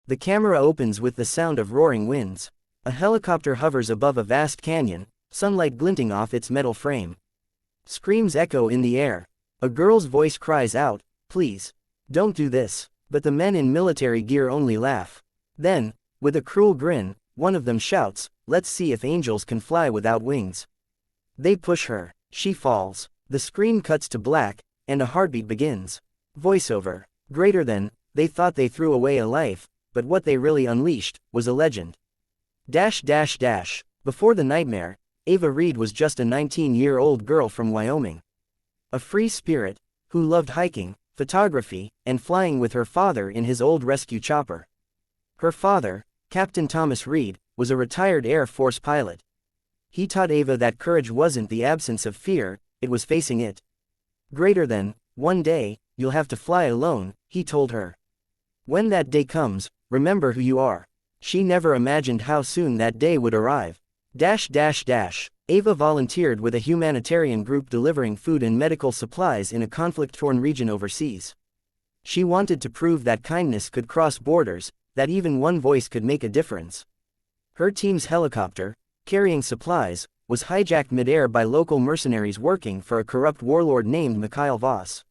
The camera opens with the sound of roaring winds. A helicopter hovers above a vast canyon, sunlight glinting off its metal frame. Screams echo in the air. A girl's voice cries out, "Please, don't do this." But the men in military gear only laugh. Then, with a cruel grin, one of them shouts, "Let's see if angels can fly without wings." They push her. She falls. The screen cuts to black, and a heartbeat begins. Voiceover. Greater than, they thought they threw away a life, but what they really unleashed was a legend. Before the nightmare, Ava Reed was just a 19-year-old girl from Wyoming. A free spirit, who loved hiking, photography, and flying with her father in his old rescue chopper. Her father, Captain Thomas Reed, was a retired Air Force pilot. He taught Ava that courage wasn't the absence of fear, it was facing it. Greater than, one day, you'll have to fly alone, he told her. When that day comes, remember who you are. She never imagined how soon that day would arrive. Ava volunteered with a humanitarian group delivering food and medical supplies in a conflict-torn region overseas. She wanted to prove that kindness could cross borders, that even one voice could make a difference. Her team's helicopter, carrying supplies, was hijacked mid-air by local mercenaries working for a corrupt warlord named Mikhail Voss.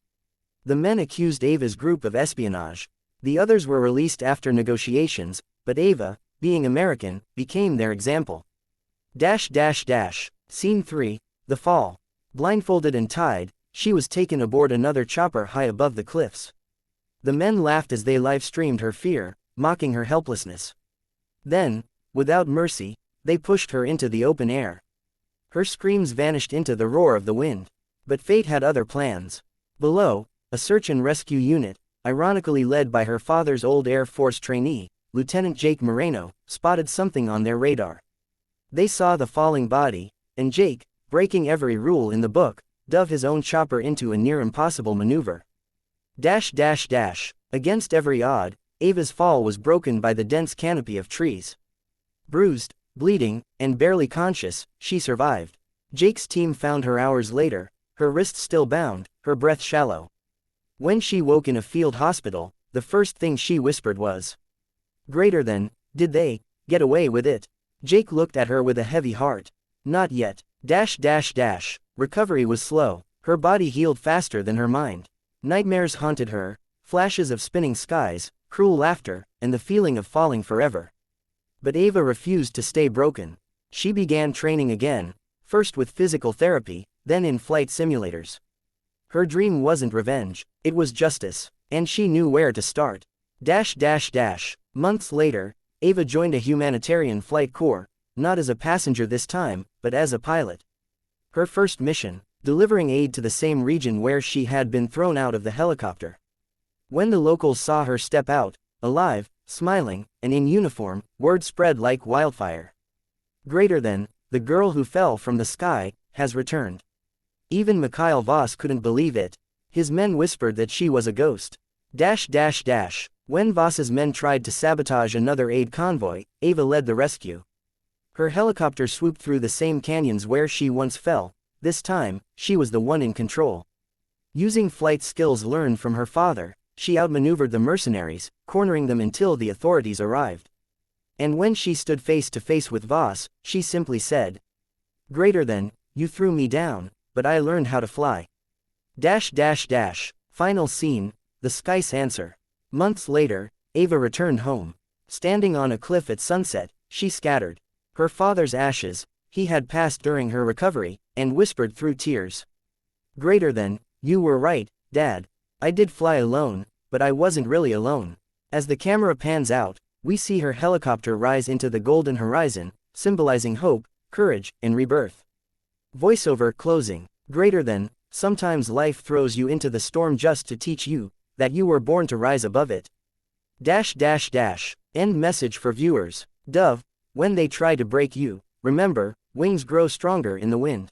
The men accused Ava's group of espionage. The others were released after negotiations, but Ava, being American, became their example. Scene 3, The Fall. Blindfolded and tied, she was taken aboard another chopper high above the cliffs. The men laughed as they live-streamed her fear, mocking her helplessness. Then, without mercy, they pushed her into the open air. Her screams vanished into the roar of the wind. But fate had other plans. Below, a search and rescue unit, ironically led by her father's old Air Force trainee, Lieutenant Jake Moreno, spotted something on their radar. They saw the falling body, and Jake, breaking every rule in the book, dove his own chopper into a near-impossible maneuver. Against every odd, Ava's fall was broken by the dense canopy of trees. Bruised, bleeding, and barely conscious, she survived. Jake's team found her hours later, her wrists still bound, her breath shallow. When she woke in a field hospital, the first thing she whispered was, "Greater than, did they get away with it?" Jake looked at her with a heavy heart. Not yet. Recovery was slow. Her body healed faster than her mind. Nightmares haunted her, flashes of spinning skies, cruel laughter, and the feeling of falling forever. But Ava refused to stay broken. She began training again, first with physical therapy, then in flight simulators. Her dream wasn't revenge, it was justice, and she knew where to start. Months later, Ava joined a humanitarian flight corps, not as a passenger this time, but as a pilot. Her first mission, delivering aid to the same region where she had been thrown out of the helicopter. When the locals saw her step out, alive, smiling, and in uniform, word spread like wildfire. Greater than, the girl who fell from the sky, has returned. Even Mikhail Voss couldn't believe it. His men whispered that she was a ghost. When Voss's men tried to sabotage another aid convoy, Ava led the rescue. Her helicopter swooped through the same canyons where she once fell. This time, she was the one in control. Using flight skills learned from her father, she outmaneuvered the mercenaries, cornering them until the authorities arrived. And when she stood face to face with Voss, she simply said, "Greater than, you threw me down, but I learned how to fly." Final scene, the Skice answer. Months later, Ava returned home. Standing on a cliff at sunset, she scattered her father's ashes, he had passed during her recovery, and whispered through tears, "Greater than, you were right, Dad. I did fly alone, but I wasn't really alone." As the camera pans out, we see her helicopter rise into the golden horizon, symbolizing hope, courage, and rebirth. Voiceover closing. Greater than, sometimes life throws you into the storm just to teach you that you were born to rise above it. End message for viewers. Dove, when they try to break you, remember, wings grow stronger in the wind.